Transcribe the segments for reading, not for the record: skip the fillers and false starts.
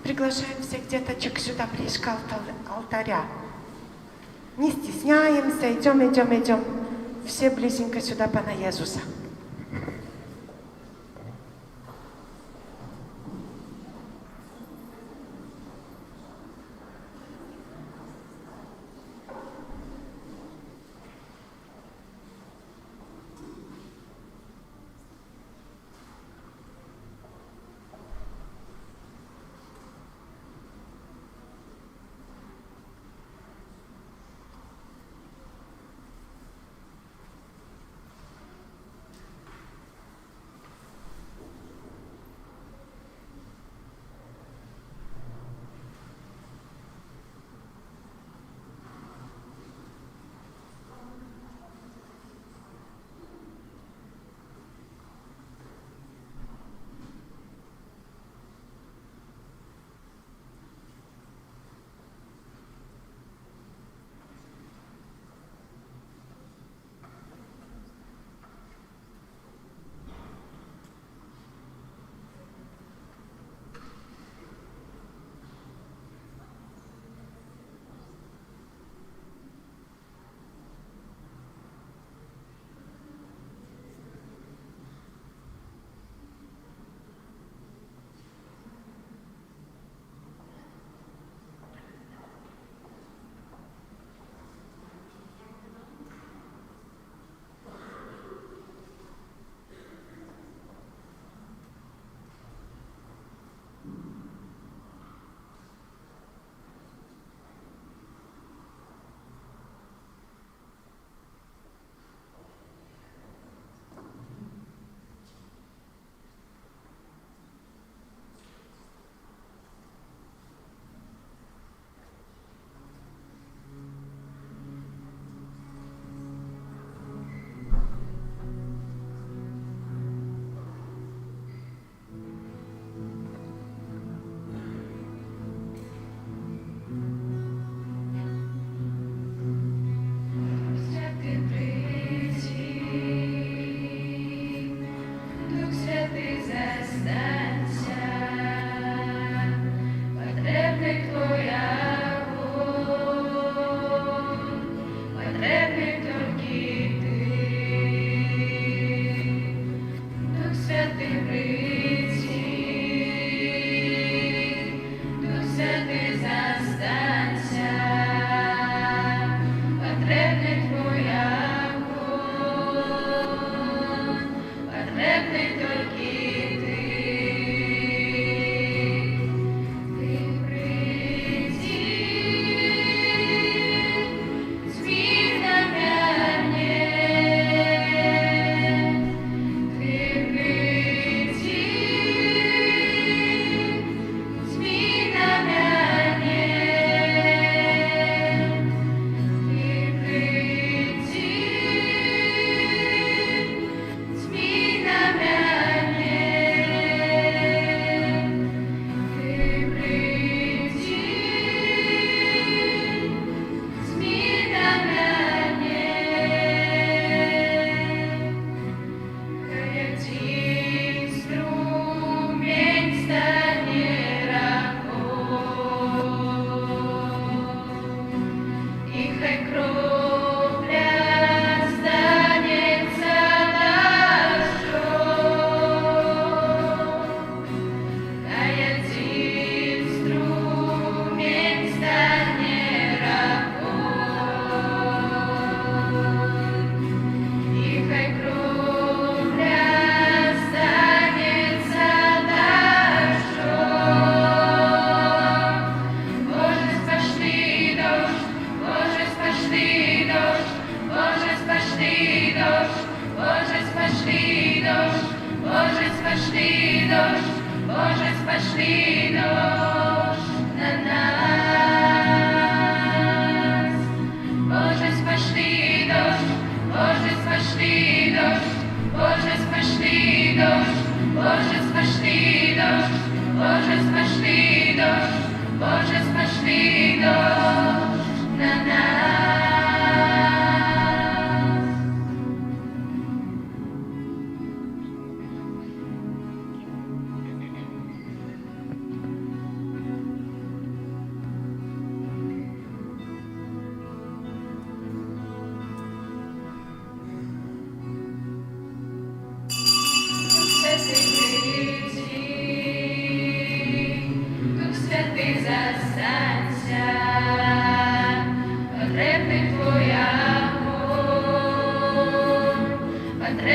Приглашаем всех деточек сюда, ближе к алтаря. Не стесняемся, идем. Все близенько сюда, Пана Иисуса.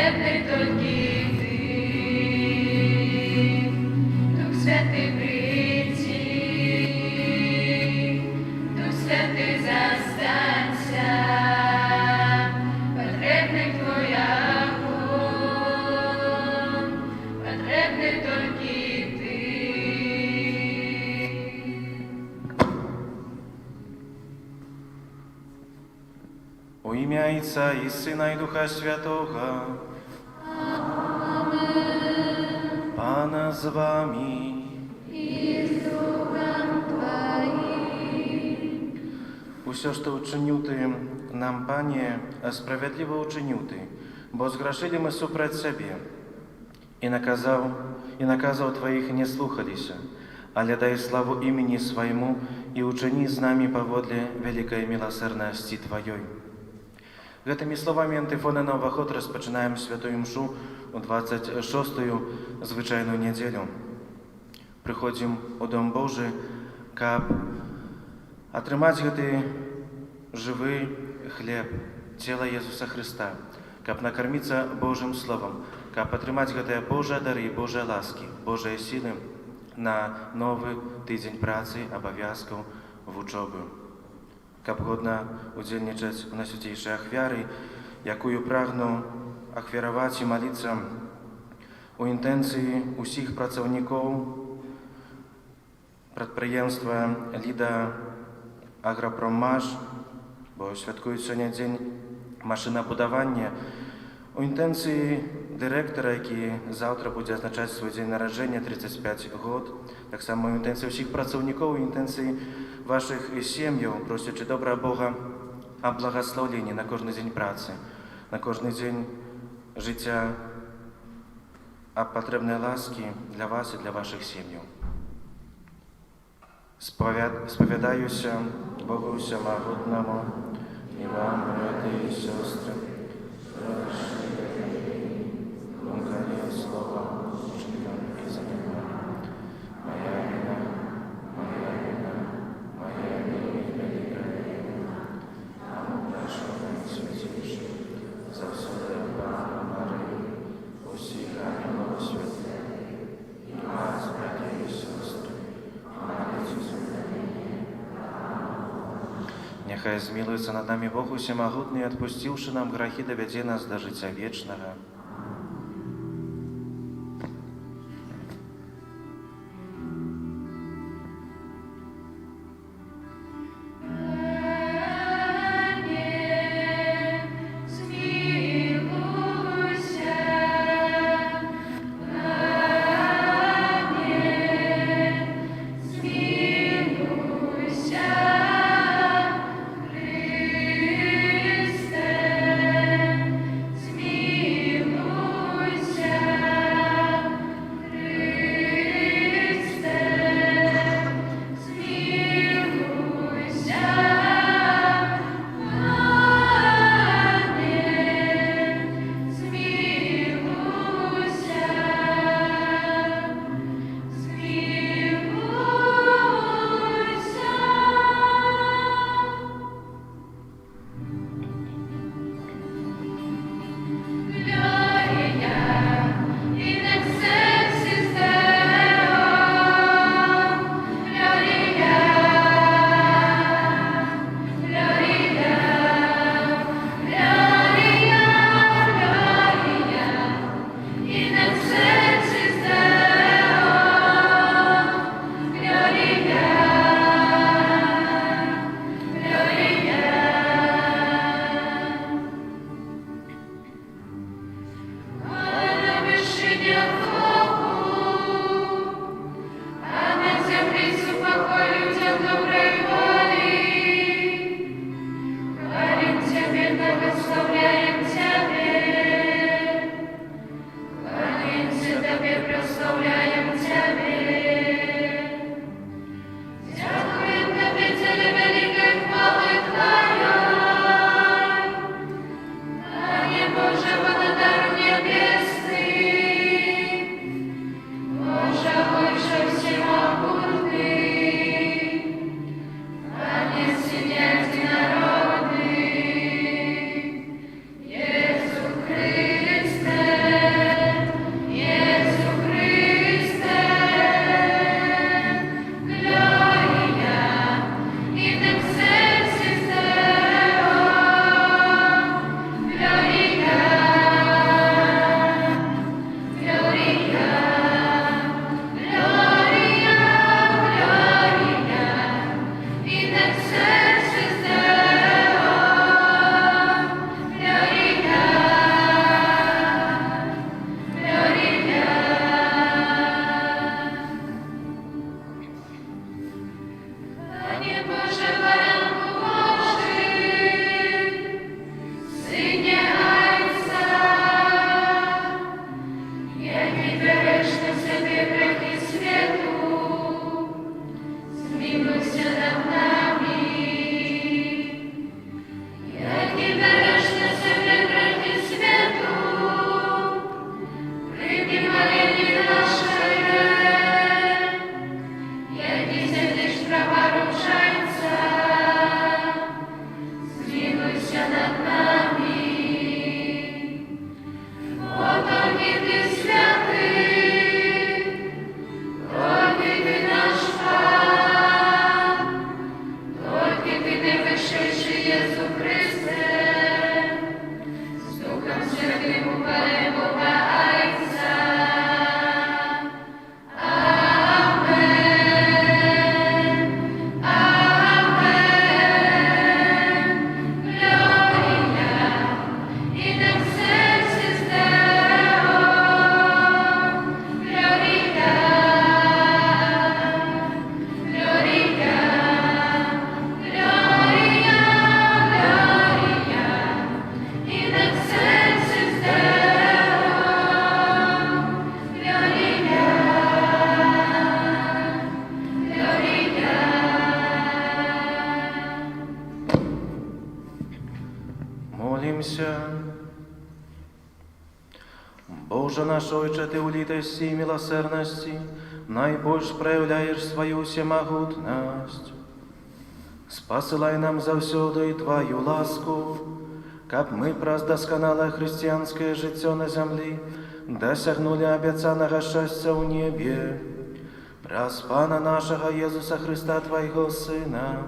потребний тільки ти, Дух Святий прийди, Дух Святий застанься, потребний твоя огонь, потребний тільки ти. У ім'я Отця і Сина і Духа Святого. Пана з вами. Усе, що учинив Ти нам, Пане, справедливо учинив Ти, бо зграшили ми супроть Себе, і наказав Твоїх не слухалися, але дай славу імені Своєму і учини з нами поводле великої милосердності Твоєї. Гэтымі словамі антифона на ўваход распачынаем святую мшу у 26-ю звычайную нядзелю. Прыходзім у Дом Божы, каб атрымаць гэты жывы хлеб, цела Езуса Хрыста, каб накарміцца Божым Словам, каб атрымаць гэтыя Божыя дары, Божыя ласкі, Божыя сілы на новы тыдзень працы, абавязкаў, вучобы. Каб годна удзельнічаць у найсвяцейшай ахвяры, якую прагну ахвяраваць і маліцца у інтэнцыі ўсіх працаўнікоў прадпрыемства «Ліда Аграпроммаш», бо святкуюць сёння дзень машынабудавання, у інтэнцыі дырэктара, які заўтра будзе адзначаць свой дзень нараджэння, 35 год, таксама у інтэнцыі ўсіх працаўнікоў, у інтэнцыі ваших сем'яў, просячы добра Бога о благословенні на кожны дзень працы, на кожны дзень жыцця, а патрэбнай ласкі для вас і для ваших сем'яў. Спавядаюся Богу Всемогутному і вам, брати і сестри, думками, словом, вчинком і заниманием. Моя вина, моя вина, моя великая вина. Нам прошу святейший, за все Пана Марию, усіх ангелов святих, і вас, браті і сестри, молитесь за мене. Нехай змилуется над нами Бог Всемогутный, отпустивший нам грехи, доведе нас до життя вечного. Христе, змилуйся. помолимся. Боже наш Отче, Ты у литости и милосердности наибольше проявляешь свою всемогутность. Спосылай нам завсёду и Твою ласку, как мы праз досконалое христианское життя на землі досягнули обіцяного щастя у небі, праз Пана нашого Єсуса Христа, Твоего Сина,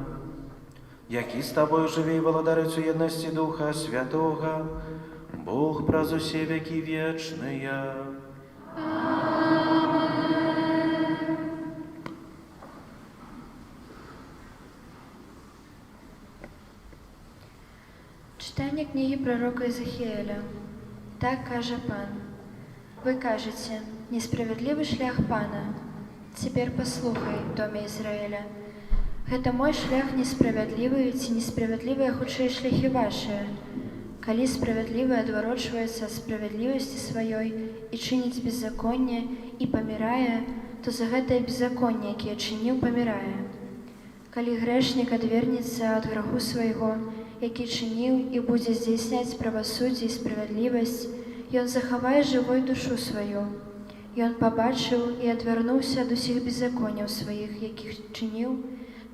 який з Тобою живе і володарить у єдності Духа Святого, Бог праз усе веки вечные. Читання книги пророка Ізахіеля. Так каже Пан. Ви кажете, несправедливий шлях Пана. Тепер послухай, доме Ізраїля. Гэта мой шлях несправедливый, ці несправедливыя хутчэй шляхі вашыя. Калі справядлівы адварочваецца ад справядлівасці сваёй і чыніць беззаконне і памірае, то за гэтае беззаконне, якое чыніў, памірае. Калі грэшнік адвернецца ад граху свайго, які чыніў і будзе здзейсняць правасуддзе і справядлівасць, ён захавае жывой душу сваю. Ён пабачыў і адвярнуўся ад усіх беззаконняў сваіх, якіх чыніў,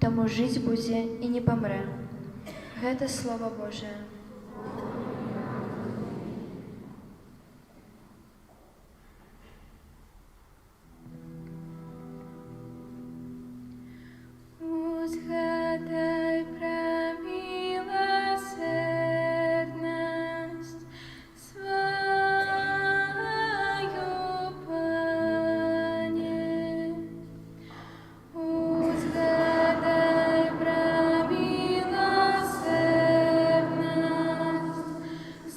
таму жыць будзе і не памрэ. Гэта Слова Божае. Узгадай пра міласерднасць сваю, Пане. Узгадай пра міласерднасць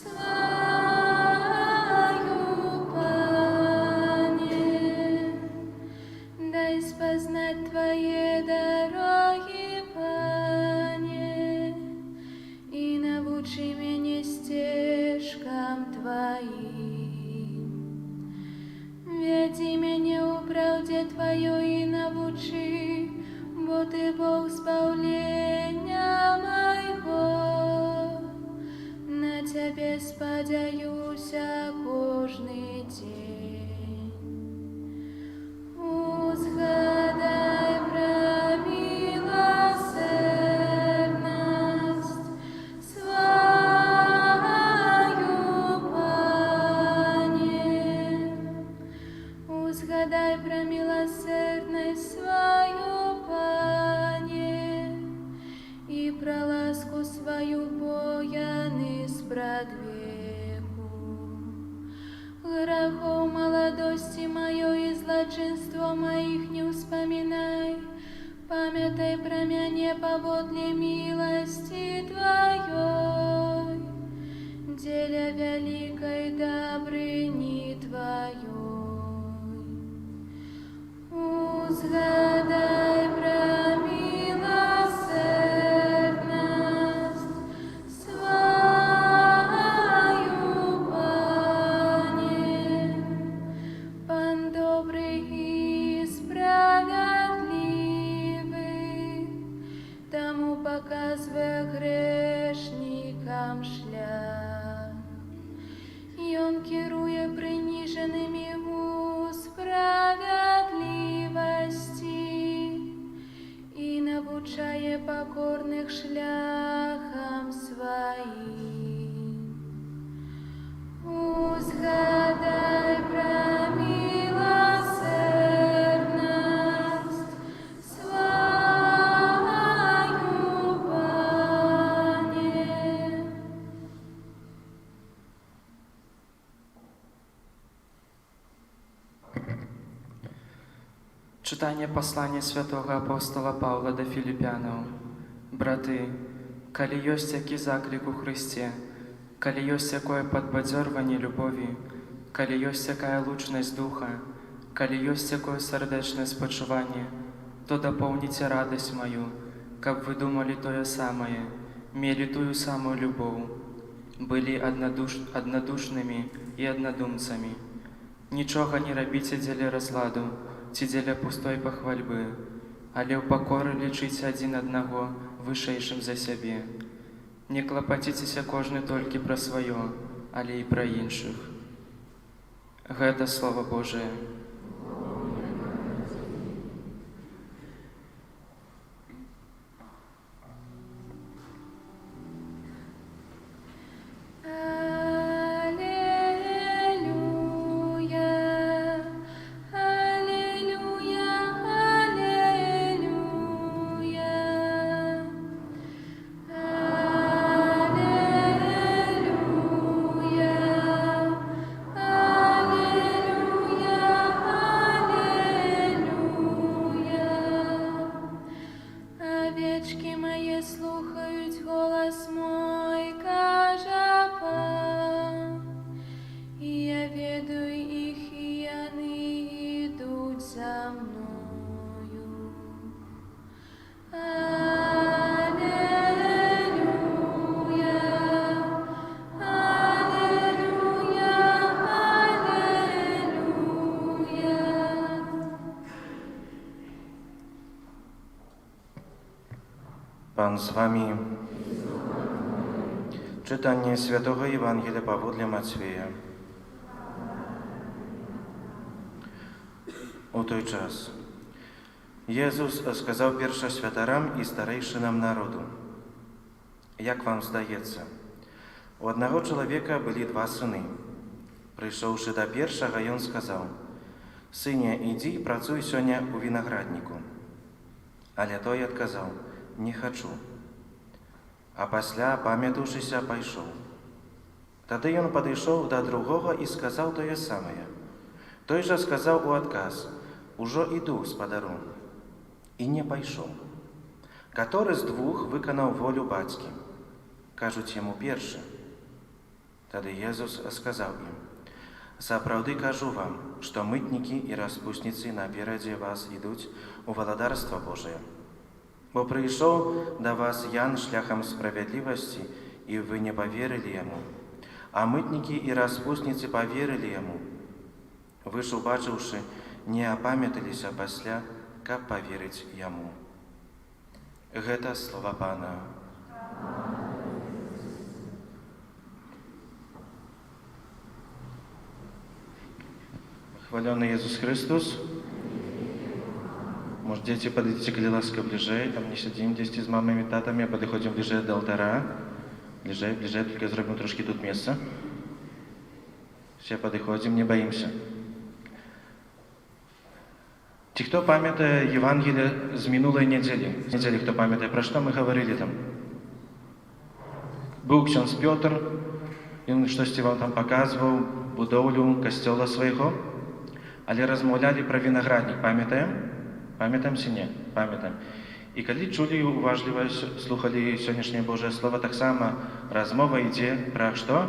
сваю, Пане. Дай спазнаць Твае дороги, Пане, и навучи меня стежкам Твоим. Веди меня у правде Твоей и навучи, бо Ты Бог збавлення моего. На Тебе спадзяюся кожны день. Узгадай пра міласерднасць сваю, Пане. Узгадай пра міласерднасць сваю, Пане, і пра ласку сваю, бо яны спрадвеку. Грахов молодости моей и злочинства моих не вспоминай. Памятай про меня поводле милости Твоей, деля великой добрыни Твоей. Узгадай про милосердность свою, Пане. Пан добрый и справедливый, тому показывая грешникам шлях. И он керуя приниженными у справедливости и навучая покорных шляхам своим. Узгадай про милосердность свою, Пане. Читання послання святого апостола Павла до Філіп'янаў. Браты, калі ёсць які заклік у Христе, калі ёсць якое падбадзёрванне любові, калі ёсць якая лучнасць духа, калі ёсць якое сардэчнае спачуванне, то дапоўніце радасць маю, каб вы думалі тое самае, мелі тую самую любоў, былі аднадушнымі і аднадумцамі. Нічога не рабіце дзеля разладу, ці дзеля пустой пахвальбы, але ў пакоры лічыць адзін аднаго вышэйшым за сябе. Не клапаціцеся кожны толькі пра сваё, але і пра іншых. Гэта Слова Божие. Аллилуйя, аллилуйя, аллилуйя. Аллилуйя, аллилуйя, аллилуйя. Овечки мои слухают голос мой, кажа пан, и я веду их, и они идут за мною. Аллилуйя, аллилуйя, аллилуйя. Pan z wami. Czytanie Świętego Ewangelii Pawła Macieja. У той час Єсус сказав першосвятарам і старейшинам народу: «Як вам здається, у одного чоловіка були два сини. Прийшовши до першого, він сказав: «Сине, іди і працюй сьогодні у винограднику». Але той відказав: «Не хочу». А після, пам'ятавшися, пішов. Тоді він підійшов до другого і сказав те саме. Той же сказав у відказ: «Уже іду, господару». І не пішов. Который з двох виконав волю батьки? Кажуть йому перший. Тоді Єсус сказав їм: «Заправди кажу вам, що митники і розпусниці напереді вас йдуть у володарство Божие. Бо прийшов до вас Ян шляхом справедливости, и вы не поверили ему, а митники и распустницы поверили ему. Вы ж, убачивши, не опам'яталися після, как поверить ему». Гэта слова Пана. Хваленый Иисус Христос. Может, дети, подойдите к ласка ближе, там не сидим здесь с мамами, татами, а подходим ближе до алтаря. Ближе, только зробим трошки тут место. Все подходим, не боимся. Ті, хто пам'ятає Євангеліє з минулої неділі, хто пам'ятає, про що ми говорили там? Був ксьондз Петр, він щось вам там показував, будовлю костьола свого, але розмовляли про виноградник, пам'ятаємо? Пам'ятаємо чи ні? Пам'ятаємо. І коли чули уважливо, слухали сьогоднішнє Боже Слово, так само розмова йде про що?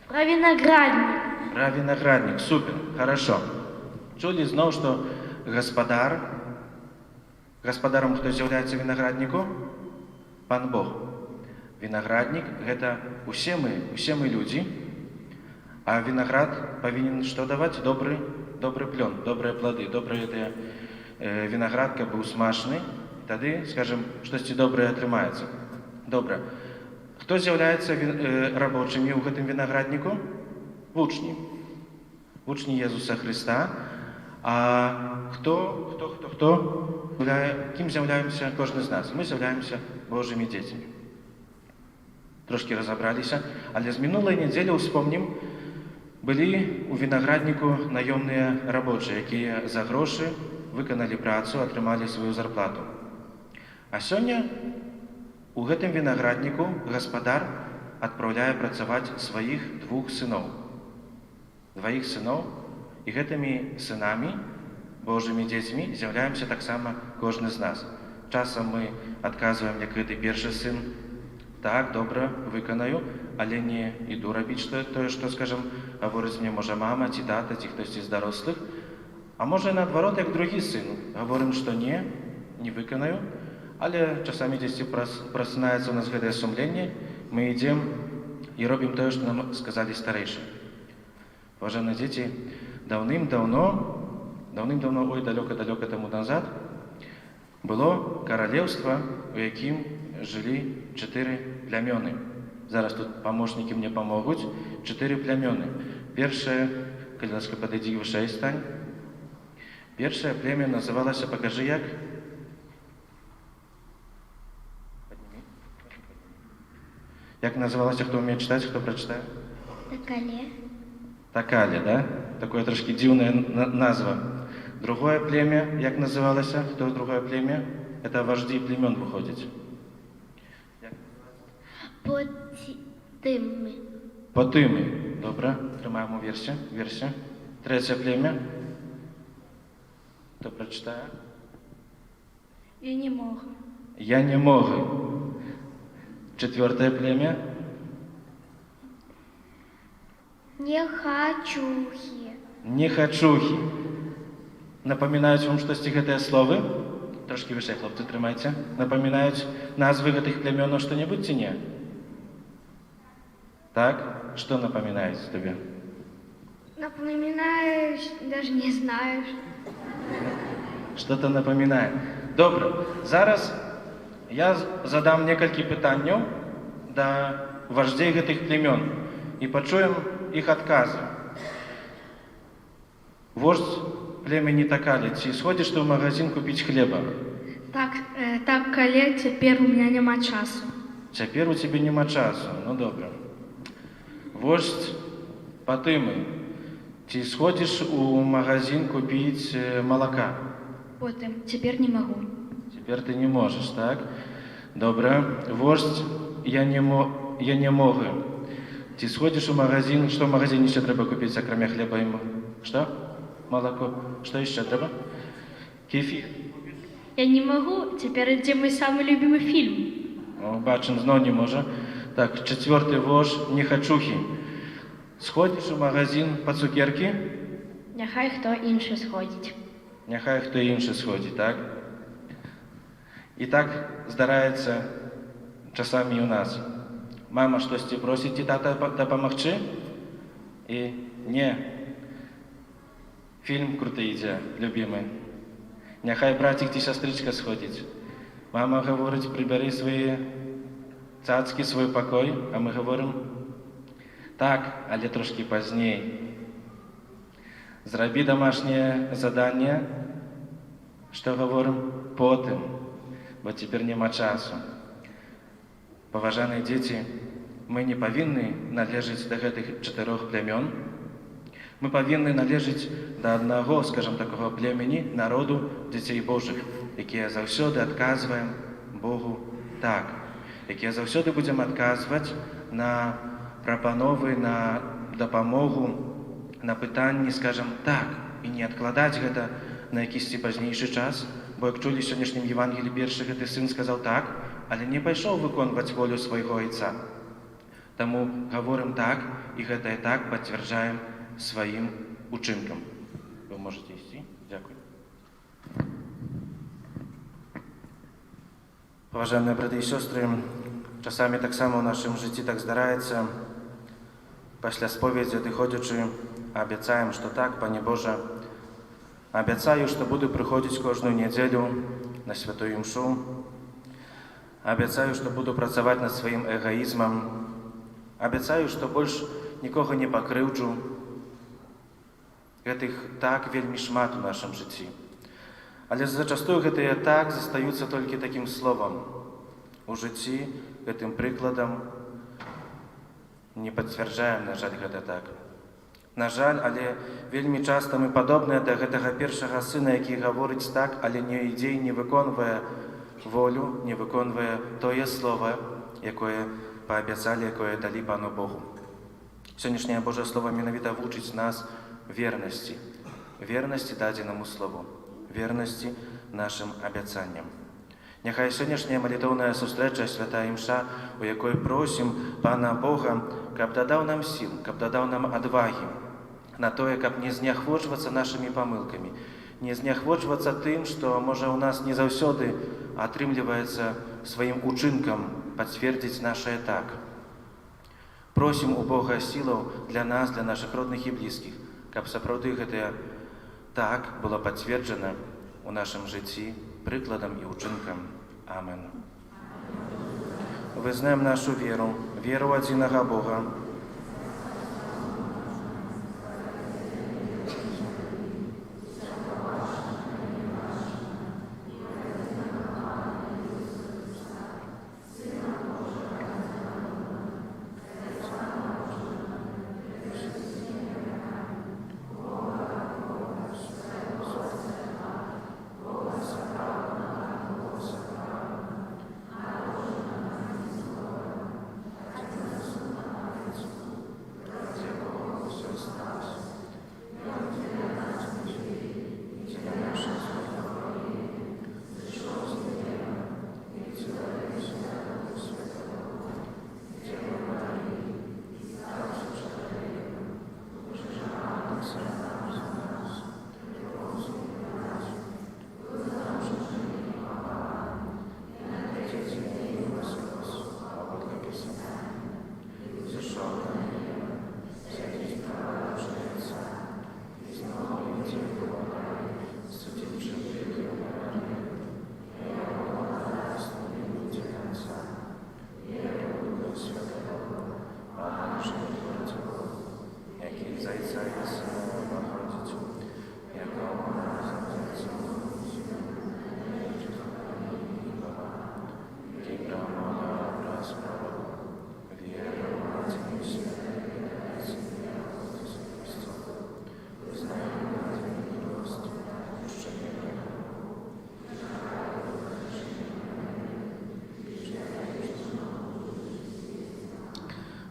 Про виноградник. Про виноградник, супер, хорошо. Чули знову, що господаром хто з'являється винограднику? Пан Бог. Виноградник – это усе мы люди, а виноград повинен что давать? Добрый плен, добрые плоды, добрый виноград, как бы смачный, тогда, скажем, что-то доброе отрымается. Добре. Хто з'являється рабочими у гэтым винограднику? Учні. Учні Єсуса Христа. А хто? Ким з'являємося кожен з нас? Ми з'являємося Божими дітьми. Трошки розібралися, але з минулої неділі, вспомним, були у винограднику найомні робочі, які за гроші виконали працю, отримали свою зарплату. А сьогодні у гэтым винограднику господар відправляє працювати своїх двох синів. І гэтымі синами, Божими дітьми, з'являємося так само кожен з нас. Часом ми відказуємо, як гэты перший син: «Так, добре, виконаю, але не іду робити те, що, скажем, говорить мені, може, мама, ці тата, ці хтось із дорослих. А може, наоборот, як другий син, говоримо, що не виконаю, але часами десь просинається у нас гэтае сумлення, ми йдемо і робимо те, що нам сказали старейші. Уважаемые дети, давным-давно, ой, далеко тому назад, было королевство, у яким жили 4 племёны. Зараз тут помощники мне помогут. 4 племёны. Первое, калі ласка, подойди выше стань. Первое племя называлось, покажи як. Подними. Як называлось, кто умеет читать, кто прочитает? Такале. Такали, да? Такое трошки дивная назва. Другое племя, як называлось? Кто другое племя? Это вожди племен выходит. Потимми. Потыми. Добре. Тримаємо вірші. Третє племя. Хто прочитає? Я не могу. Я не могу. Четвертое племя. Не хочухи. Не хочухи. Напоминають вам щось гэтыя словы? Трошки выше, хлопцы, тримайте. Напоминають назви гэтых племёнаў что-нибудь ці не? Так? Что напоминает тебе? Напоминаю, даже не знаю. Что-то напоминает. Добре. Зараз я задам некалькі пытанняў да вождей гэтых племён і пачуем іх адказы. Вождь племени Такали, ці сходишь ты в магазин купить хлеба? Так, Кале, цяпер у меня няма часу. Цяпер у тебе няма часу. Ну добре. Вождь Патымы, ці сходишь у магазин купить молока? Потым, цяпер не могу. Теперь ты не можешь, так? Добре. Вождь я не могу. Ты сходишь в магазин, что в магазине еще треба купить, акрамя хлеба и что? Молоко. Что еще треба? Кефир. Я не могу, цяпер ідзе мой самый любимый фильм. О, бачым, зноў не можа. Так, четвертый вождь нехачухи. Сходишь в магазин по цукерки? Няхай хто іншы сходзіць. Няхай хто іншы сходить, так? І так здараецца часамі і у нас. Мама штосьці просіць ці тата дапамагчы? І не. Фільм круты ідзе, любімы. Няхай братик ці сястрычка сходзіць. Мама гаворыць, прыбяры свае цацкі, свой пакой, а мы гаворым, так, але трошкі пазней. Зрабі домашнее задание, что говорим, потым, бо теперь нема часу. Паважаныя дзеці, мы не павінны належыць да гэтых 4 племён. Мы павінны належыць да аднаго, скажем, такого племени, народу дзяцей Божых, якія заўсёды адказваем Богу так, якія заўсёды будзем адказваць на прапановы, на дапамогу, на пытанні, скажем, так, і не адкладаць гэта на якісьці пазнейшы час, бо як чулі сённяшнім Евангелі першы гэты сын сказаў так, але не пайшоў выконваць волю свайго айца. Таму гаворым так, і гэтае так пацвярджаем сваім учынкам. Вы можете ісці? Дзякуй. Паважаныя браты і сёстры, часамі таксама ў нашым жыцці так здараецца, пасля споведзі адыходзячы, абяцаем, што так, Пане Божа, абяцаю, што буду прыходзіць кожную нядзелю на святую імшу, абяцаю, што буду працаваць над сваім эгаізмам, абяцаю, што больш нікога не пакрыўджу. Гэтых так вельмі шмат у нашым жыцці. Але зачастую гэтыя так застаюцца толькі такім словам. У жыцці гэтым прыкладам не пацвярджаем, на жаль, гэта так. На жаль, але вельмі часта мы падобныя да гэтага першага сына, які гаворыць так, але не ідзе і не выконвае волю, не выконвае тое слово, якое паабяцалі, якое далі Пану Богу. Сённяшняе Божае Слово менавіта вучыць нас вернасці. Вернасці дадзенаму слову. Вернасці нашым абяцанням. Няхай сённяшняя малітоўная сустрэча, святая імша, у якой просім Пана Бога, каб дадаў нам сіл, каб дадаў нам адвагі на тое, каб не зняхвочвацца нашымі памылкамі, не зняхвочвацца тым, што, можа, у нас не заўсёды атрымліваецца сваім учынкам пацвердзіць нашае так. Просім у Бога сілаў для нас, для нашых родных і блізкіх, каб сапраўды гэтае так было пацверджана ў нашым жыцці прыкладам і ўчынкам. Амен. вызнаем нашу веру, веру единого Бога.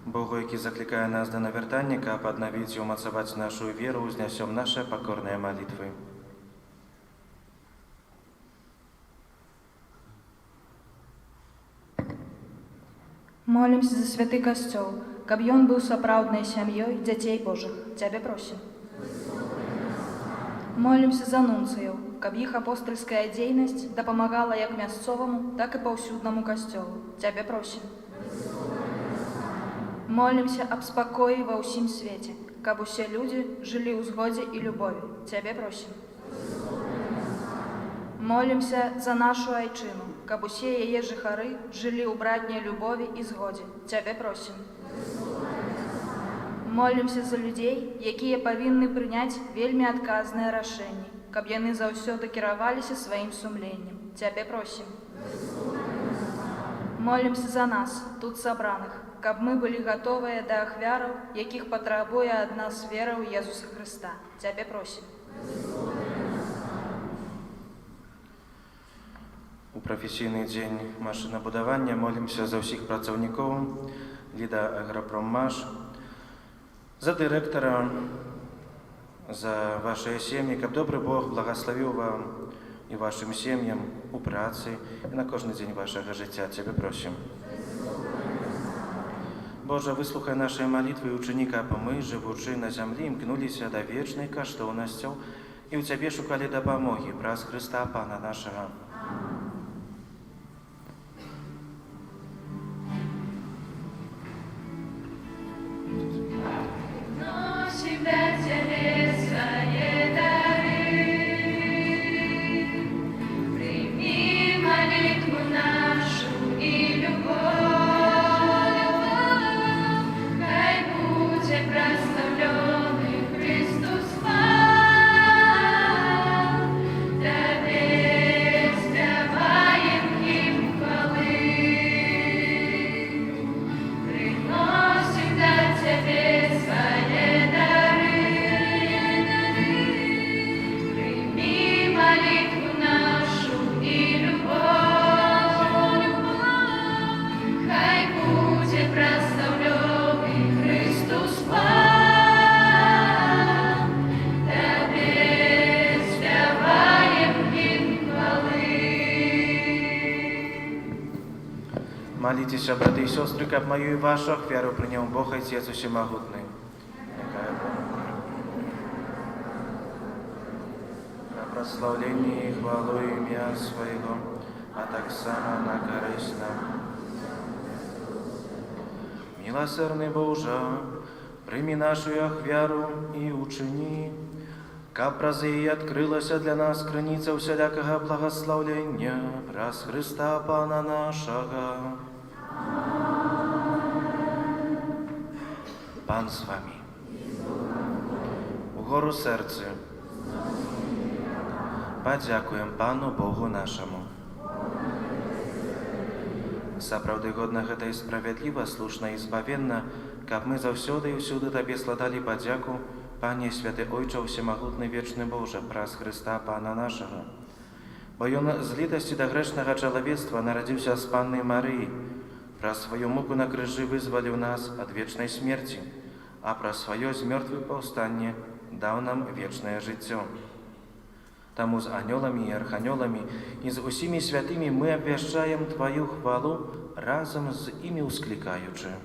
Богу, який закликає нас до навертання, каб обновить и умацовать нашу веру, узнесем наши покорные молитвы. Молимся за святы касцёл, каб ён быў сапраўднай сям'ёй дзяцей Божых. Цябе просім. Молимся за нунцыяў, каб іх апостальская дзейнасць дапамагала як мясцоваму, так і паўсюднаму касцёлу. Цябе просім. Молимся аб спакоі ва ўсім свеце, каб усе людзі жылі ў згодзе і любові. Цябе просім. Молимся за нашу айчыну, каб усе яе жыхары жылі ў братняй любові і згодзе. Цябе просім. Молимся за людзей, якія павінны прыняць вельмі адказныя рашэнні, каб яны заўсёды кіраваліся сваім сумленнем. Цябе просім. Молимся за нас, тут сабраных, каб мы былі гатовыя да ахвяраў, якіх патрабуе ад нас вера ў Езуса Хрыста. Цябе просім. У прафесійны дзень машынабудавання молімся за ўсіх працаўнікоў Ліда Аграпроммаш, за дырэктара, за вашыя сем'і, каб добры Бог благаславіў вам і вашым сем'ям у працы і на кожны дзень вашага жыцця. Цябе просім. Божа, выслухай нашыя малітвы і учыні, каб мы, жывучы на зямлі, імкнуліся да вечнай каштоўнасцяў і ў Цябе шукалі дапамогі праз Хрыста Пана нашага. Молитесь, браты и сестры, как мою и вашу ахвяру принял Бог Отец Всемогутный. На прославление и хвалу имя Своего, а так само на корысть нам. Милосердный Боже, прими нашу ахвяру и учини, как прази и открылась для нас граница всякого благословления, праз Христа Пана нашего. Pan z wami. Угору серце. Подякуем Пану Богу нашему. Сапраўды годна гэта і справядліва, слушна і збавенна, каб мы заўсёды і ўсюды Табе складалі падзяку, Пане святы Ойча ўсемагутны вечны Божа, праз Хрыста Пана нашага. Бо Ён з літасці да грэшнага чалавецтва нарадзіўся з Паннай Марыі, праз сваю муку на крыжы вызваліў нас ад вечнай смерці, а праз сваё з мёртвых паўстанне даў нам вечнае жыццё. Таму з анёламі і арханёламі і з усімі святымі мы абвяшчаем Тваю хвалу, разам з імі ўсклікаючы.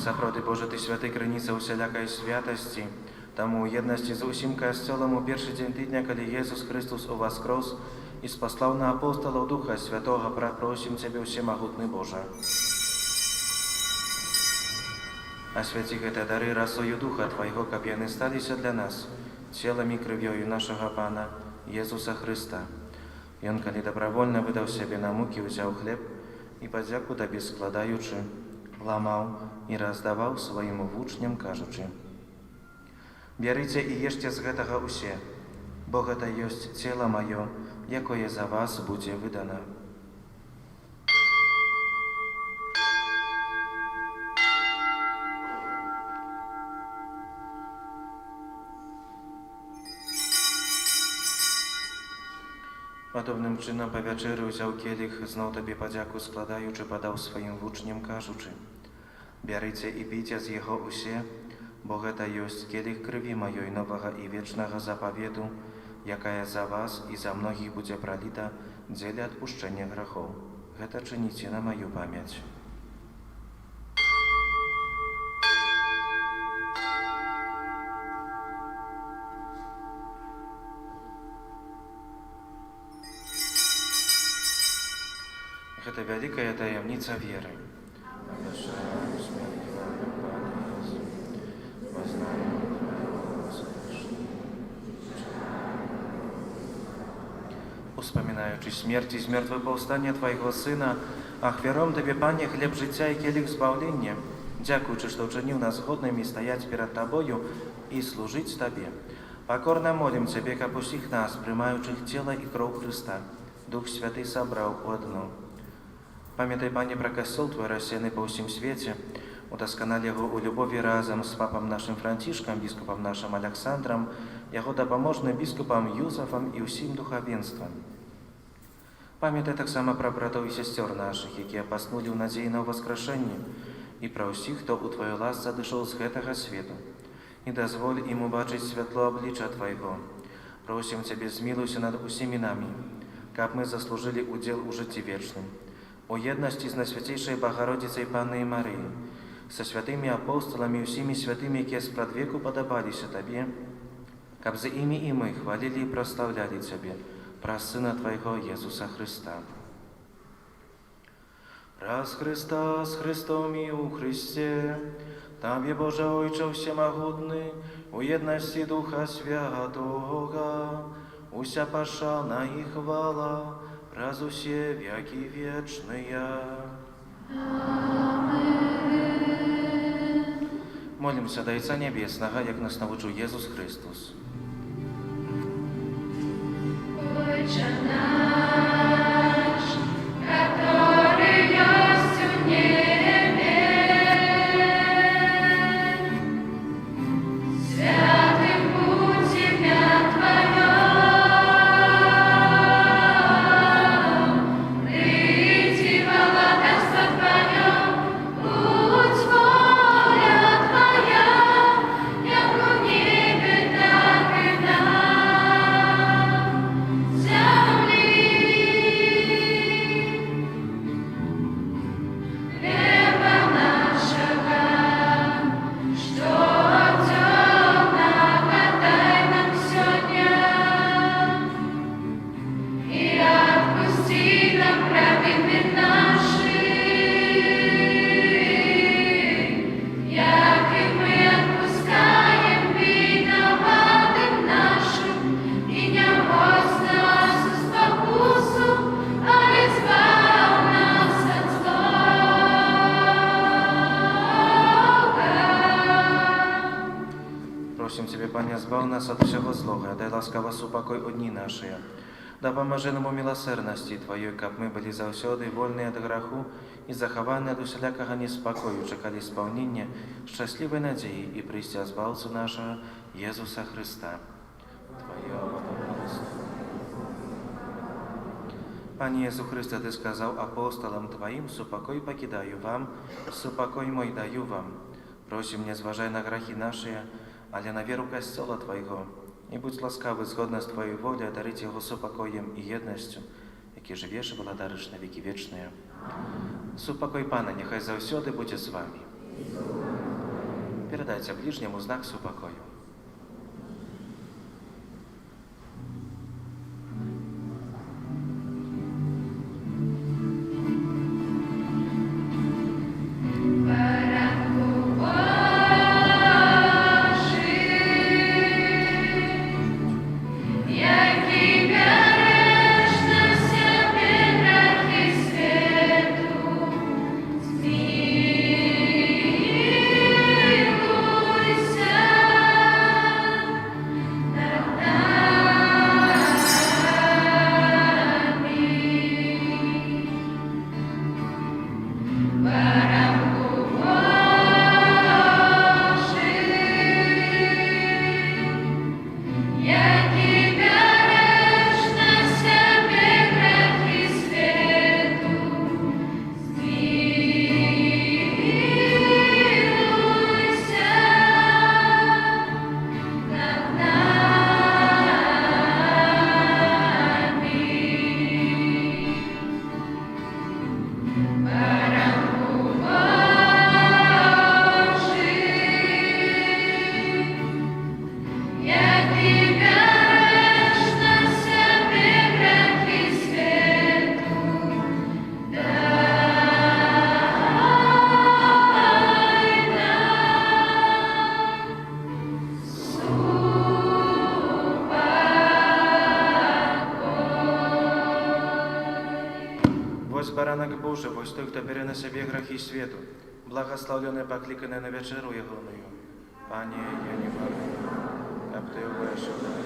Сапраўды, Божа, Ты святы крыніца усялякай святасці, таму ў еднасці з усім касцёлам у першы дзень тыдня, калі Езус Христос уваскрос і спаслаў на апосталаў Духа Святога, прапросім Цябе, усемагутны Божа. Асвяці гэтыя дары расою Духа Твайго, каб яны сталіся для нас целам і крывёю нашага Пана Езуса Хрыста. Ён, калі дабравольна выдаў сябе на мукі, узяў хлеб і падзяку Табе складаючы, ламаў і раздаваў сваім вучням, кажучы: «Бярыце і ешце з гэтага ўсе, бо гэта ёсць цела маё, якое за вас будзе выдана». Падобным чынам па вячэры ўзяў келіх, зноў Табе падзяку складаючы, падаў сваім вучням, кажучы: «Бярыце і піце з яго ўсе, бо гэта ёсць келіх крыві маёй новага і вечнага запавету, якая за вас і за многіх будзе праліта дзеля адпушчэння грахоў. Гэта чыніце на маю памяць». Гэта вялікая таямніца веры. Успамінаючы смерць і змёртвае паўстанне Твайго Сына, ахвяром Табе, Пане, хлеб жыцця і келіх збаўлення, дзякуючы, што ўчыніў нас годнымі стаяць перад Табою і служыць Табе. Пакорна молім Цябе, каб усіх нас, прымаючых цела і кроў Хрыста, Дух Святы сабраў у адно. Памятай, Пане, пра касцёл Твой рассеяны па ўсім свеце, удасканал яго ў любові разам з папам нашым Францішкам, біскупам нашым Аляксандрам, яго дапаможным біскупам Юзафам і ўсім духавенствам. Памятай таксама пра братоў і сясцёр нашых, якія паснулі ў надзеі на ўваскрашэнне, і пра ўсіх, хто ў Тваю ласцы адышоў з гэтага свету. І дазволь ім убачыць святло аблічча Твайго. Просім Цябе, змілуйся над усімі намі, каб мы заслужылі удзел у жыцці вечным. У еднасці з Найсвяцейшай Багародзіцай Паннай Марыі, са святымі апосталамі і ўсімі святымі, якія спрадвеку падабаліся Табе, каб за імі і мы хвалілі і праслаўлялі Цябе праз Сына Твайго Езуса Хрыста. Праз Хрыста, з Хрыстом і ў Хрысце, Табе, Божа Ойча всемагутны, у еднасці Духа Святога, уся пашана і хвала, праз усе векі вечныя. Молімся да Отца Небеснага, як нас навучыў Езус Христос. Отче наш, который есть в небе, збав нас від всього злого, дай ласкаво супокой одні наші. Да поможи нам у милосердності Твоєї, каб ми були завсёды вольні від граху і заховані від усілякого неспокою, чекали сповнення щасливої надії і прийстя збавцю нашого Єсуса Христа. Твоє Panie Jezu Chryste, Ty skazał apostolam Twoim, supokoj покидаю вам, supokoj мой даю вам. Просим, не зважай на грехи наши, але на веру Костела Твоего. І будь ласкавий, згодно з Твоєю волею, дарить його супокоєм і єдністю, які живеш і владариш на віки вічні. Супокой Пана, нехай завсёды буде з вами. Передайте ближньому знак супокою. Вось баранок Божий, вось той, хто бере на себе грехи світу, благословлений, покликаний на вечеру ягоную. Пане, я не варний, каб ти увійшов до мене,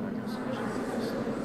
а не скажи благословення.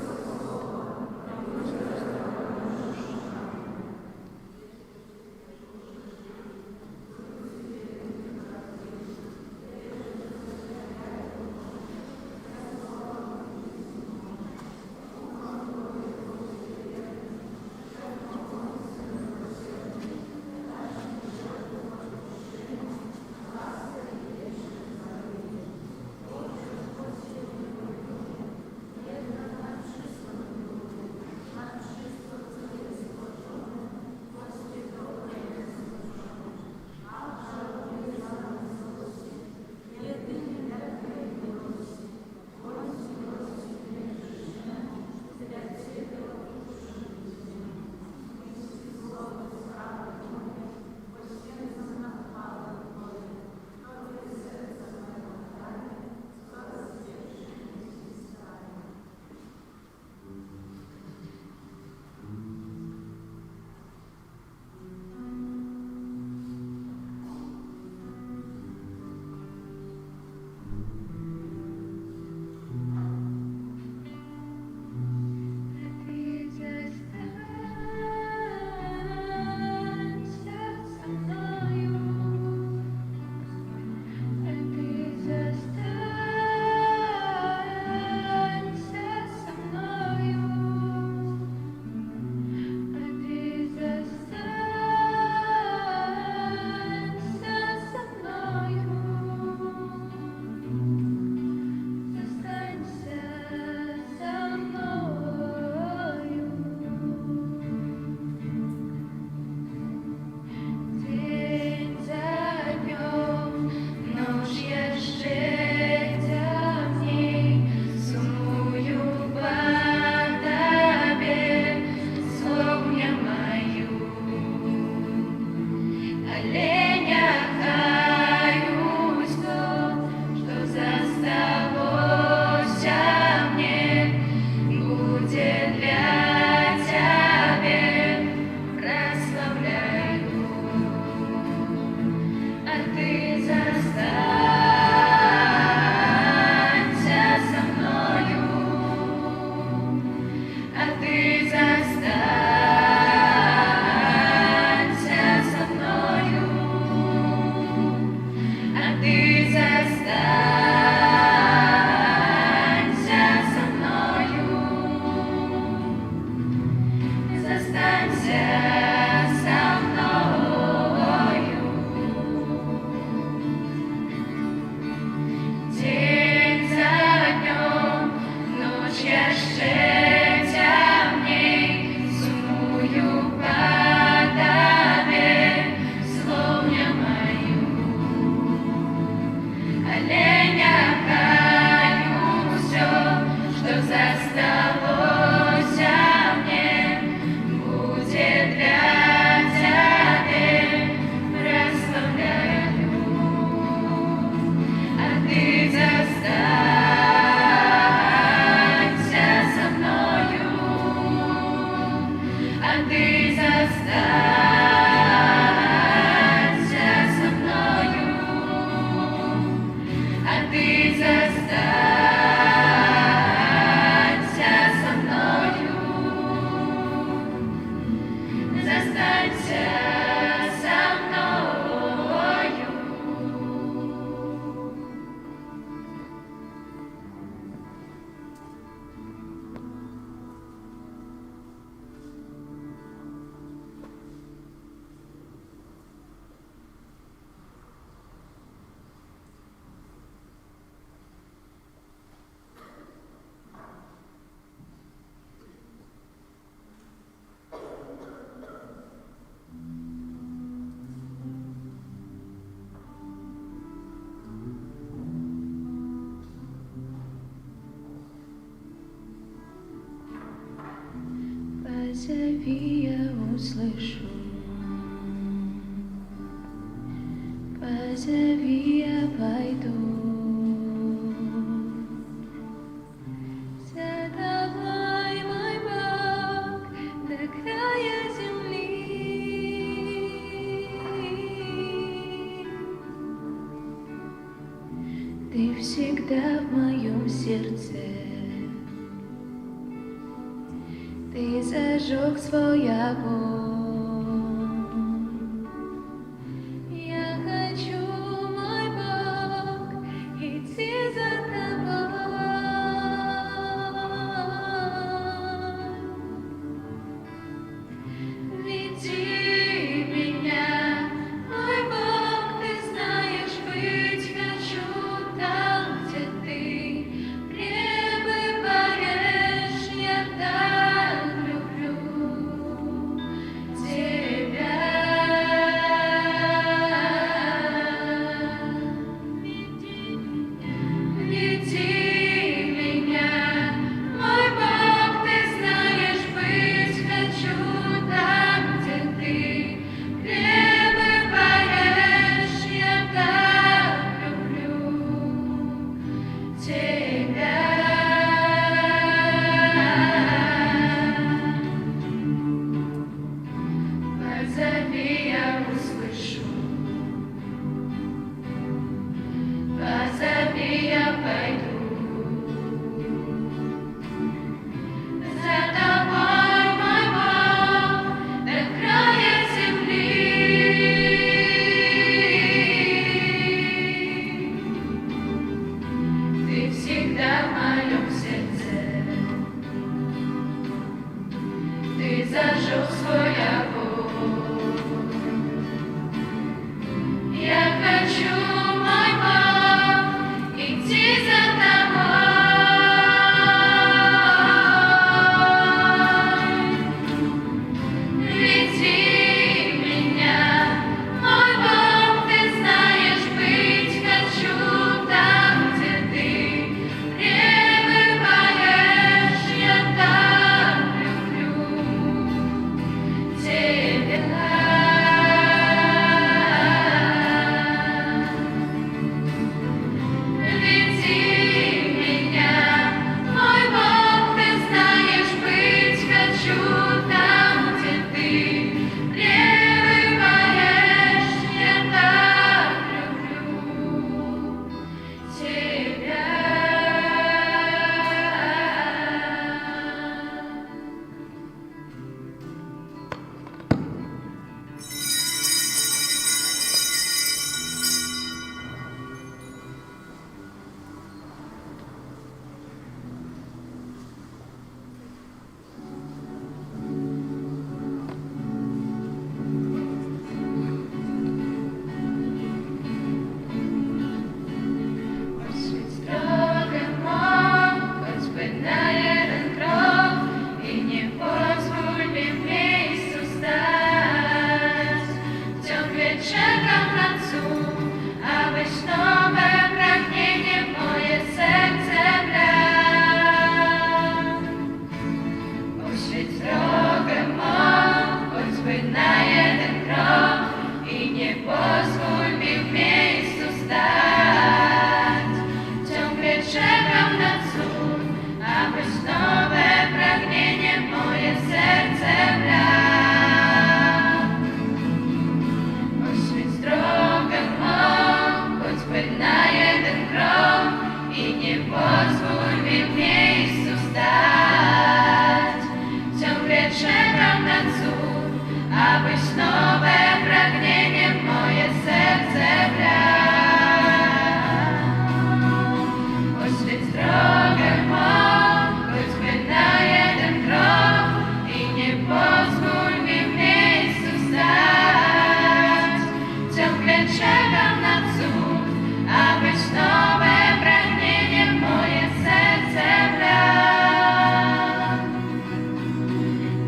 Позови, я услышу. Позови, я пойду. За тобой, мой Бог, до края земли. Ты всегда в моем сердце. Ты зажег свой огонь. Я хочу, мой Бог, идти за тобой. Веди меня, мой Бог, ты знаешь, быть хочу там, где ты пребываешь. Я так люблю тебя. Веди меня, мой Бог, ты знаешь, быть хочу там, где ты пребываешь. Я так люблю тебя. Позови, я услышу. Позови, я пойду. За тобой, мой Бог, до края земли. Ты всегда в моем сердце. Ты зажег свой огонь. Я хочу, мой Бог, идти за тобой. Веди меня, мой Бог, ты знаешь, быть хочу там, где ты пребываешь. Я так люблю тебя. Веди меня, мой Бог, ты знаешь, быть хочу там, где ты пребываешь. Я так люблю тебя. Пусть строго мог, хоть бы на один крок, и не позволь мне вместе стать. Тем вечером к концу, а быть новое прагнение в мое сердце вляг. Пусть ведь строго мог, хоть бы на один крок, и не позволь мне вместе стать. Тем вечером к концу, а быть новое прагнение в мое сердце вляг. Пусть ведь строго мог, хоть бы на один крок, и не позволь мне вместе стать. Тем вечером к концу, а быть новое прагнение в мое сердце вляг. Пусть ведь строго мог, хоть бы на один крок, и не позволь мне вместе стать. Тем вечером к концу, а быть новое прагнение в мое сердце вляг.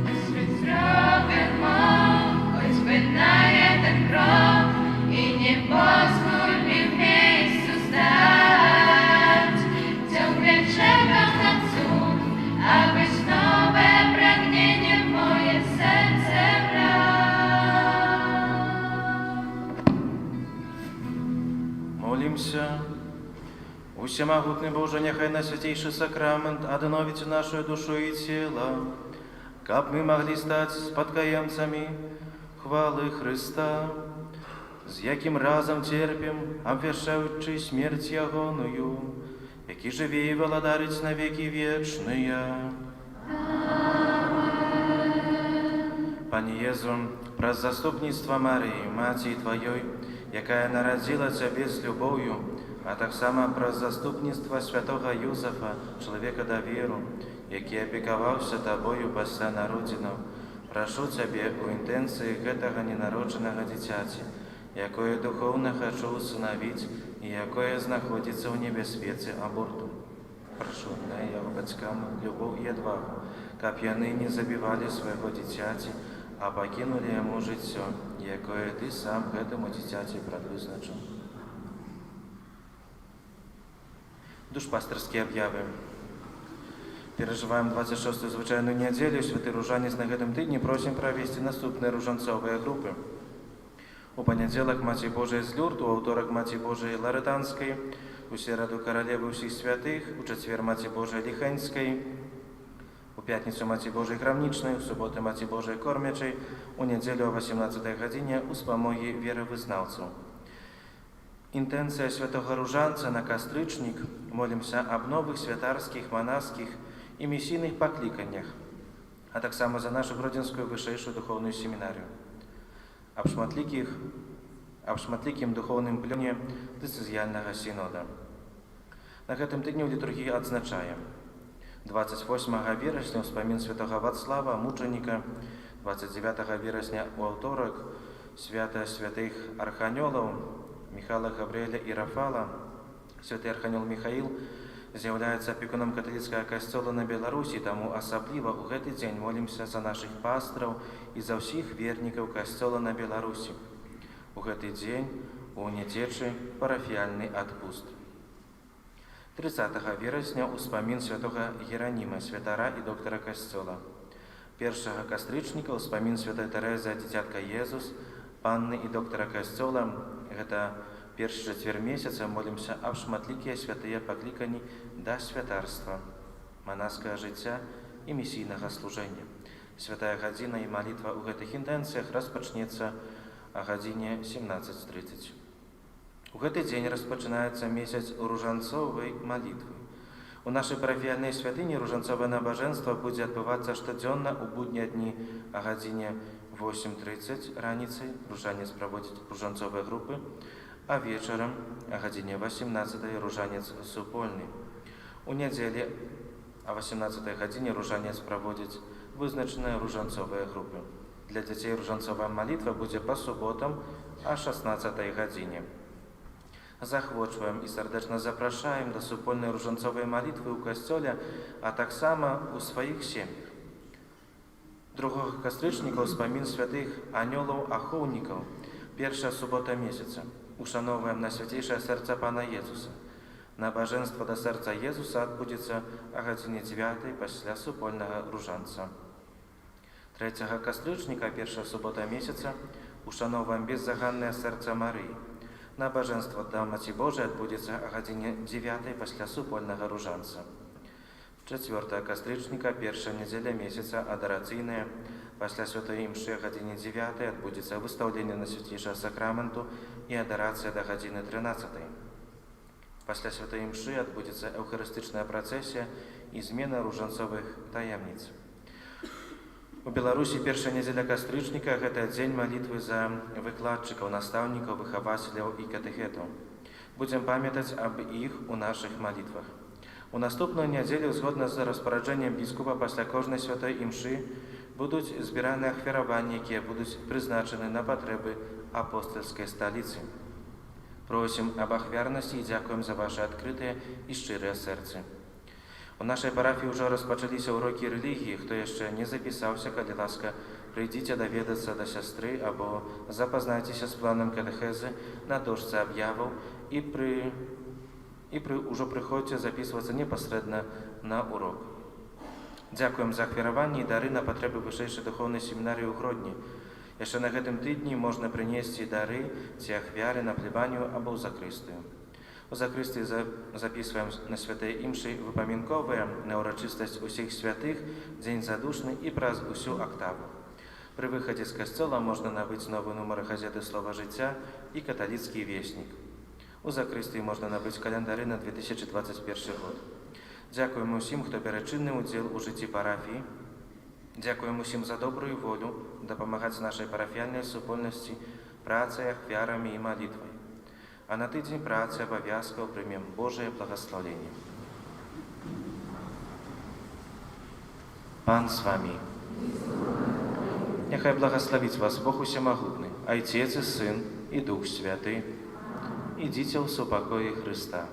Пусть ведь строго мог, хоть Усемогутний Боже, нехай на святейший сакрамент одновить нашу душу и тело, как мы могли стать спадкоемцами хвалы Христа, з яким разом терпим, обвершаючи смерть ягоную, який живе и владарить на веки вечные. Пане Єзу, про заступництво Марії, Матері Твоєї, яка народила Тебе з любов'ю, а так само про заступництво святого Юзефа, чоловіка довіру, який опікувався Тобою після народження, прошу Тебе у інтенції этого ненародженого дитяти, якое духовно хочу усыновить и якое знаходится в небезпеці аборту. Прошу, дай його батькам любов і відвагу, каб яны не забивали свого дитяти, а покинули йому життя, якое Ти сам этому дитяти предвизначив. Душпастерські об'яви. Переживаем 26-ю звичайную неделю. Святый Ружанец на гэтым тыдні просим провести наступные ружанцовые группы. У понеділок Маті Божої з Люрду, у второк Маті Божої Ларетанської, у середу Королеви усіх святих, у четвер Маті Божої Ліхенської, у п'ятницю Маті Божої Крамничної, у суботу Маті Божої Кормячої, у неділю о 18 годині у спомогі віровизнавців. Інтенція святого Ружанця на кастричник, молимся об нових святарських, монашських і місійних покликаннях, а так само за нашу Гродзенську вищейшу духовну семінарію. Об шматлікім духовним плёне дыцэзіяльнага сінода. На гэтым тыдні ў літургіі адзначаем 28 верасня ўспамін святого Вацлава, мучаніка, 29 верасня у аўторак свята святых арханёлаў Михайла, Гаврыэля і Рафала. Святы арханёл Михаил з'яўляецца апекунам каталіцкага касцёла на Беларусі, таму асабліва ў гэты дзень молімся за нашых пастраў і за ўсіх вернікаў касцёла на Беларусі. У гэты дзень у нядзечы парафіяльны адпуст. 30 верасня ўспамін святога Гераніма, святара і доктара касцёла. 1 кастрычніка ўспамін святой Тэрэзы, дзіцятка Езус, панны і доктара касцёла. Гэта першы чацвер месяца молімся аб шматлікія святыя паклікані да святарства, манаскага жыцця і місійнага служэння. Святая гадзіна і малітва ў гэтых інтэнцыях распачнецца о гадзіне 17:30. У гэты дзень распачынаецца месяц ружанцовай малітвы. У нашай парафіяльнай святыні ружанцовае набажэнства будзе адбывацца штодзённа ў буднія дні о гадзіне 8:30 раніцай. Ружанец праводзіць ружанцовыя групы, а вечарам о гадзіне 18 ружанец супольны. У нядзелі о 18 гадзіне ружанец праводзіць вызначаныя ружанцовыя групы. Для дзяцей ружанцовая малітва будзе па суботам о 16 гадзіне. Захвочваем і сардэчна запрашаем да супольнай ружанцовай малітвы ў касцёле, а таксама ў сваіх сем'ях. 2 кастрычніка ўспамін святых анёлаў-ахоўнікаў, першая субота месяца. Ушановуем на святейшее сэрца Пана Езуса. Набажэнства да сэрца Езуса адбудзецца о гадзіне 9 пасля супольнага ружанца. 3 кастрычніка, першая субота месяца, ушановуем беззаганнае сэрца Марыі. Набажэнства да Маці Божай адбудзецца о гадзіне 9 пасля супольнага ружанца. 4 кастрычніка, першая нядзеля месяца, адарацыйная. Пасля святой імшы о гадзіне 9 адбудзецца выстаўленне на святейшага сакраменту і адарацыя да гадзіны 13. Пасля святой імшы адбудзецца эўхарыстычная працэсія і змена ружанцовых таямніц. У Беларусі першая нядзеля кастрычніка – гэта дзень малітвы за выкладчыкаў, настаўнікаў, выхавацеляў і катэхетаў. Будзем памятаць аб іх у нашых малітвах. У наступную нядзелю, згодна з распараджэннем біскупа, пасля кожнай святой імшы будуць збіраны ахвяраванні, якія будуць прызначаны на патрэбы апостальскай сталіцы. Просім аб ахвярнасці і дзякуем за ваши адкрытыя і шчырыя сэрцы. У нашай парафіі ўжо распачаліся ўрокі рэлігіі. Хто яшчэ не запісаўся, калі ласка, прыйдзіце даведацца да сястры або запазнайцеся з планам катэхезы на дошцы аб'яваў і ўжо прыходзьце запісвацца непасрэдна на урок. Дзякуем за ахвяраванні і дары на патрэбы вышэйшай духоўнай семінарыі ў Гродні. Яшчэ на гэтым тыдні можна прынесці дары ці ахвяры на плебанію або ў закрыстыю. У закрыстыі записваем на святej імшы выпамінковыя на ўрачыстасць усіх святых, дзень задушны і праз усю актаву. Пры выхадзе з касцёла можна набыць новы нумар газеты «Слова жыцця» і «Каталіцкі веснік». У закрыстыі можна набыць календары на 2021 год. Дзякуем усім, хто бярэ чынны ўдзел у жыцці парафіі. Дзякуем усім за добрую волю дапамагаць нашай парафіяльнай супольнасці працай, ахвярамі і малітвай. А на тыдзень працы абавязкаў прымем Божае благасловенне. Пан з вамі. Няхай благасловіць вас Бог усемагутны, Айцец і Сын і Дух Святы. Ідзіце ў супакоі Хрыста.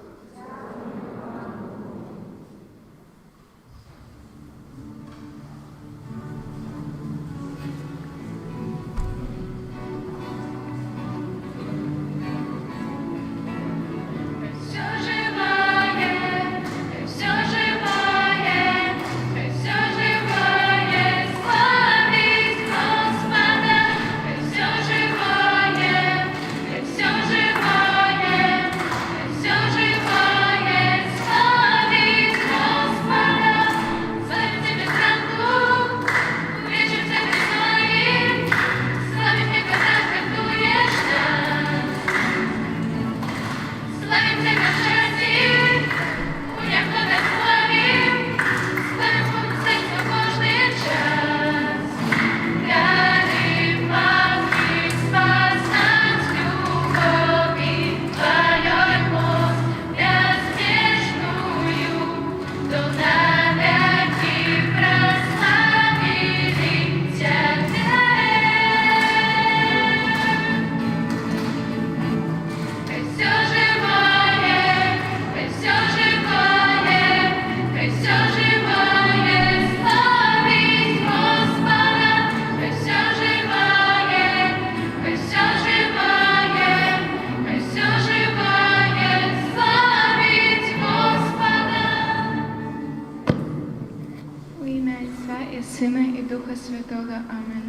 Сына і Духа Святого. Амен.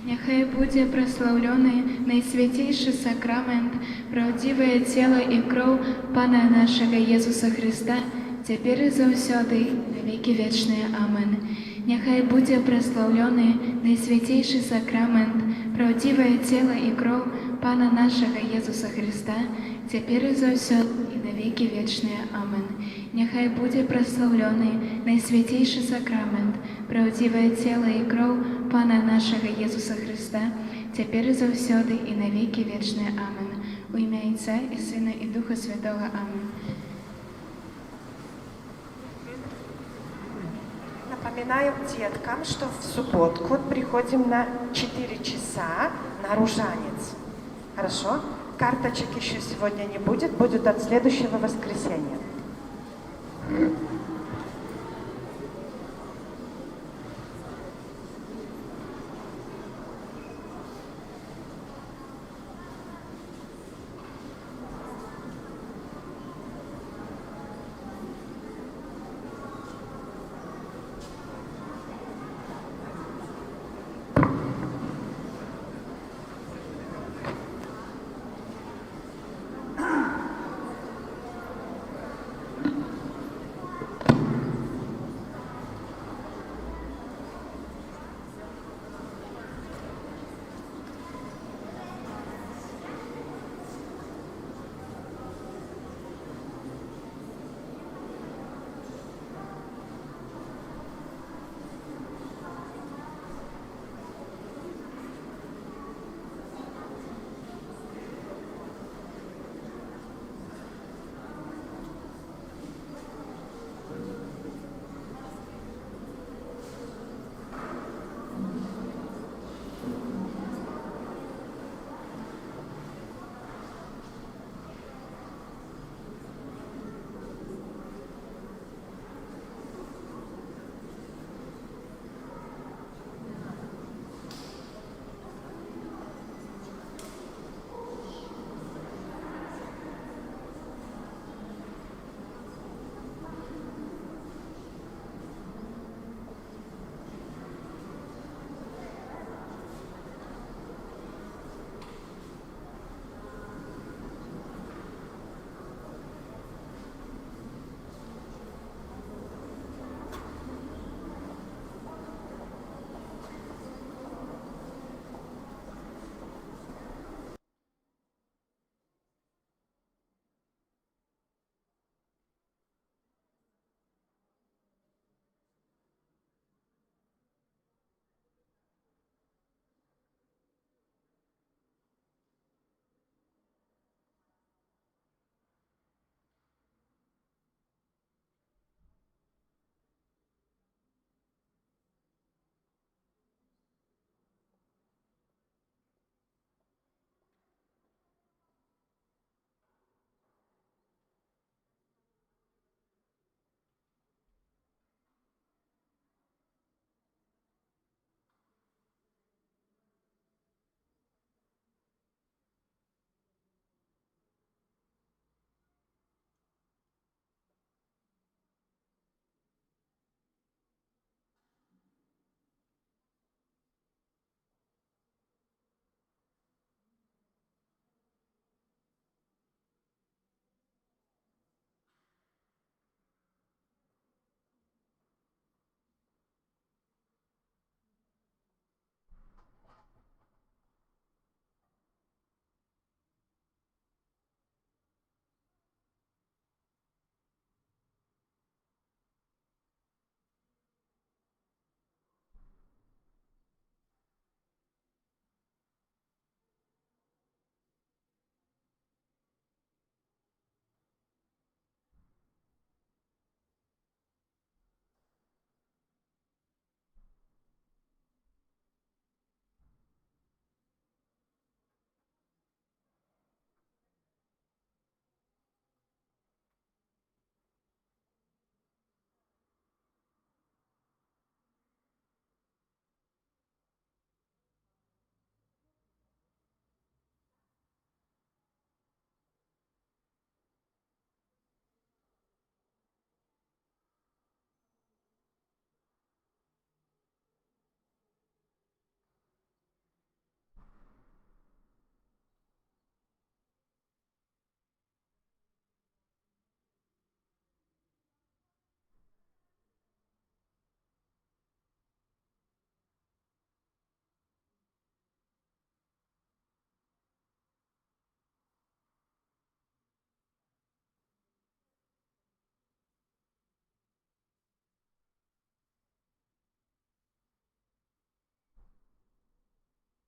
Няхай будзе праслаўлёны найсвяцейшы сакрамент, праўдзівае цела і кроў Пана нашага Езуса Христа, цяпер і заўсёды, на векі вечныя. Амен. Няхай будзе праслаўлёны найсвяцейшы сакрамент, праўдзівае цела і кроў Пана нашага Езуса Христа, цяпер і заўсёды, і на векі вечныя. Амен. Няхай будзе праслаўлёны найсвяцейшы сакрамент, праўдзівае цела і кроў Пана нашага Езуса Христа, цяпер і заўсёды, і на векі вечныя. Амен. У імя Отца і Сына і Духа Святого. Амен. Напоминаем деткам, что в субботку приходим на 4 часа на Ружанец. Хорошо? Карточек еще сегодня не будет, будет от следующего воскресенья.